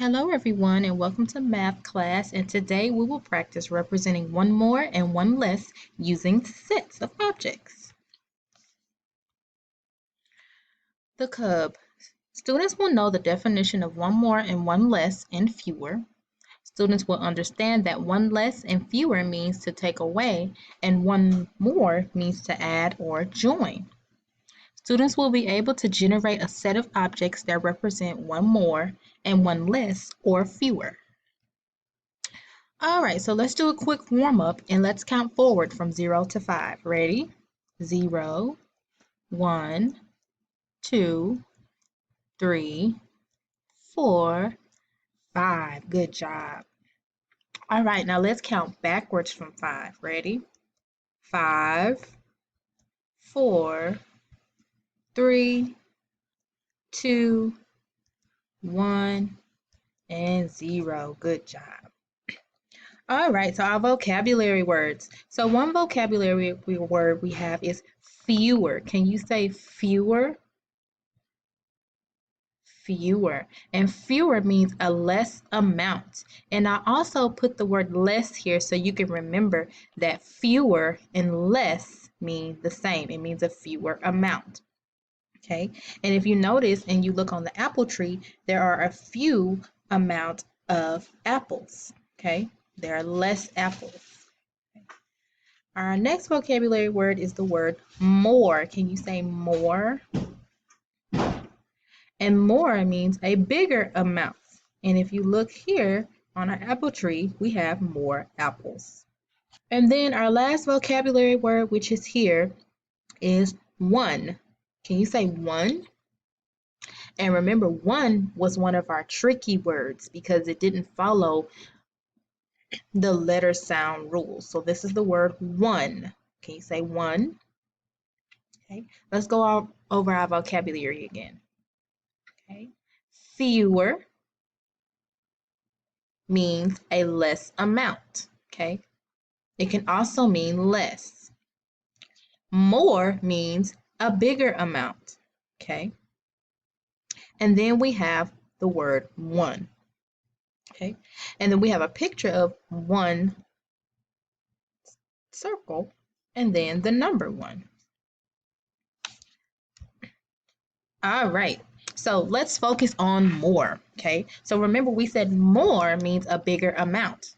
Hello everyone and welcome to math class, and today we will practice representing one more and one less using sets of objects. The cub. Students will know the definition of one more and one less and fewer. Students will understand that one less and fewer means to take away and one more means to add or join. Students will be able to generate a set of objects that represent one more and one less or fewer. All right, so let's do a quick warm up and let's count forward from 0 to 5. Ready? 0, 1, 2, 3, 4, 5. Good job. All right, now let's count backwards from 5. Ready? 5, 4, 3, 2, 1, and 0. Good job. All right, so our vocabulary words. So one vocabulary word we have is fewer. Can you say fewer? Fewer. And fewer means a less amount. And I also put the word less here so you can remember that fewer and less mean the same. It means a fewer amount. Okay, and if you notice and you look on the apple tree, there are a few amount of apples. Okay, there are less apples. Our next vocabulary word is the word more. Can you say more? And more means a bigger amount. And if you look here on our apple tree, we have more apples. And then our last vocabulary word, which is here, is one. Can you say one? And remember, one was one of our tricky words because it didn't follow the letter sound rules. So this is the word one. Can you say one? Okay, let's go over our vocabulary again. Okay, fewer means a less amount. Okay, it can also mean less. More means a bigger amount. Okay, and then we have the word one. Okay, and then we have a picture of one circle and then the number one. All right, so let's focus on more. Okay, so remember we said more means a bigger amount.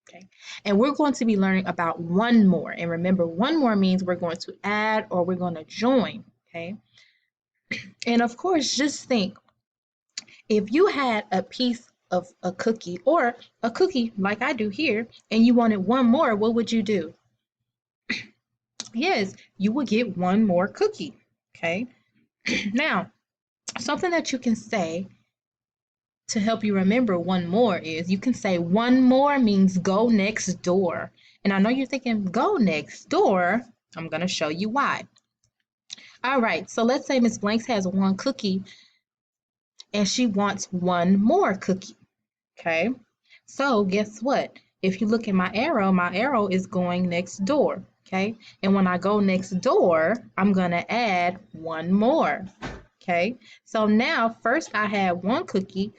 Okay, and we're going to be learning about one more, and remember one more means we're going to add or we're going to join. Okay, and of course just think, if you had a piece of a cookie or a cookie like I do here and you wanted one more, what would you do? Yes, you would get one more cookie. Okay, now something that you can say to help you remember one more is you can say one more means go next door. And I know you're thinking, go next door. I'm going to show you why. All right, so let's say Miss Blanks has one cookie and she wants one more cookie. Okay, so guess what? If you look at my arrow is going next door. Okay, and when I go next door, I'm going to add one more. Okay, so now first I had one cookie,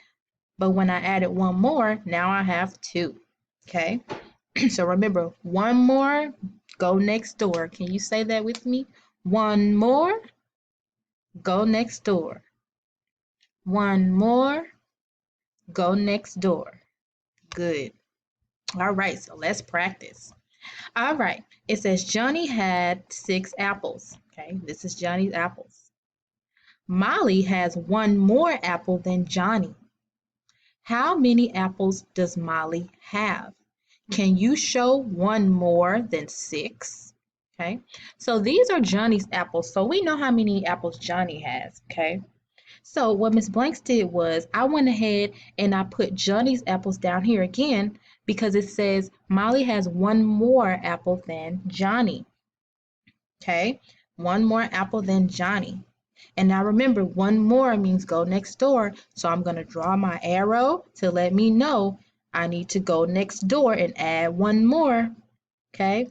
but when I added one more, now I have two. Okay, so remember, one more, go next door. Can you say that with me? One more, go next door. One more, go next door. Good. All right, so let's practice. All right, it says Johnny had 6 apples. Okay, this is Johnny's apples. Molly has one more apple than Johnny. How many apples does Molly have? Can you show one more than 6? Okay, so these are Johnny's apples, so we know how many apples Johnny has. Okay, so what Miss Blanks did was I went ahead and I put Johnny's apples down here again because it says Molly has one more apple than Johnny. Okay, one more apple than Johnny. And now remember, one more means go next door. So I'm going to draw my arrow to let me know I need to go next door and add one more. Okay,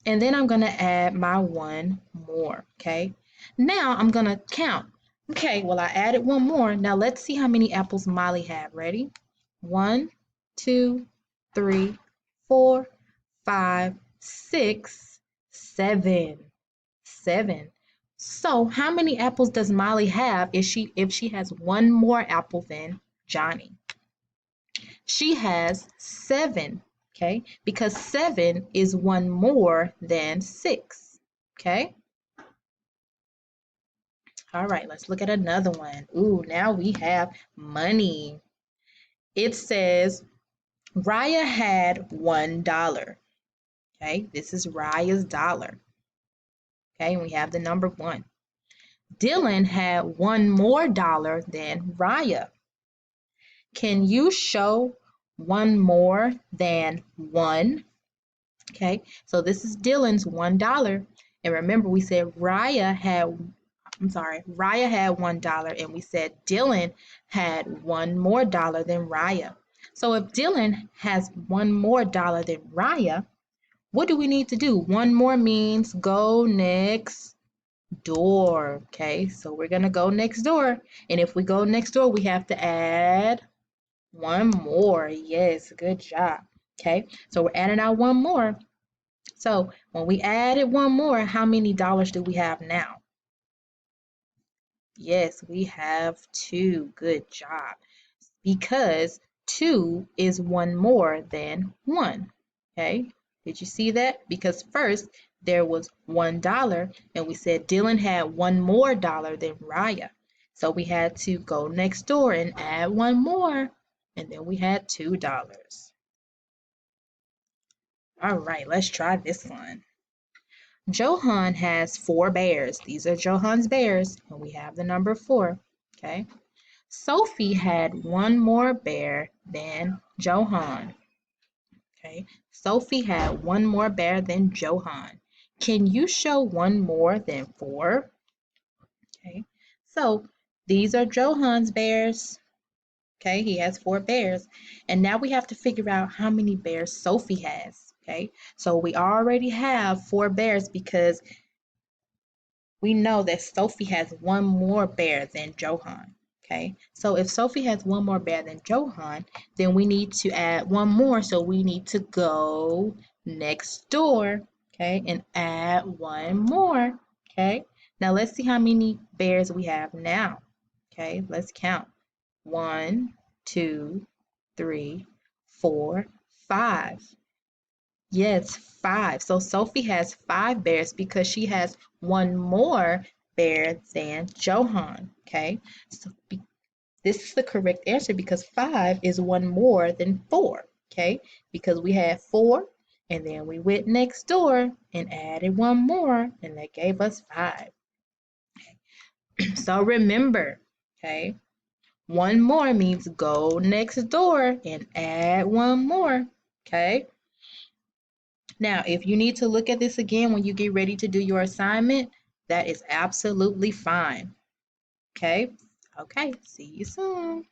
and then I'm going to add my one more. Okay, now I'm going to count. Okay, well, I added one more. Now let's see how many apples Molly had. Ready? 1, 2, 3, 4, 5, 6, 7. 7. So how many apples does Molly have if she has one more apple than Johnny? She has 7, okay? Because 7 is one more than 6, okay? All right, let's look at another one. Ooh, now we have money. It says Raya had $1. Okay, this is Raya's dollar. Okay, and we have the number 1. Dylan had one more dollar than Raya. Can you show one more than 1? Okay, so this is Dylan's $1. And remember, we said Raya had $1, and we said Dylan had one more dollar than Raya. So if Dylan has one more dollar than Raya, what do we need to do? One more means go next door. Okay, so we're gonna go next door. And if we go next door, we have to add one more. Yes, good job. Okay, so we're adding out one more. So when we added one more, how many dollars do we have now? Yes, we have 2. Good job. Because 2 is one more than 1. Okay, did you see that? Because first there was $1 and we said Dylan had one more dollar than Raya. So we had to go next door and add one more, and then we had $2. All right, let's try this one. Johan has 4 bears. These are Johan's bears, and we have the number 4. Okay. Sophie had one more bear than Johan. Okay. Sophie had one more bear than Johan. Can you show one more than 4? Okay. So these are Johan's bears. Okay, he has 4 bears. And now we have to figure out how many bears Sophie has. Okay, so we already have 4 bears because we know that Sophie has one more bear than Johan. Okay, so if Sophie has one more bear than Johan, then we need to add one more. So we need to go next door, okay, and add one more. Okay, now let's see how many bears we have now. Okay, let's count. 1, 2, 3, 4, 5. Yes, 5. So Sophie has 5 bears because she has one more bear than Johan. Okay, so this is the correct answer because 5 is one more than 4. Okay, because we had 4 and then we went next door and added one more and that gave us 5. So remember, okay, one more means go next door and add one more. Okay. Now, if you need to look at this again when you get ready to do your assignment, that is absolutely fine. Okay? Okay, see you soon.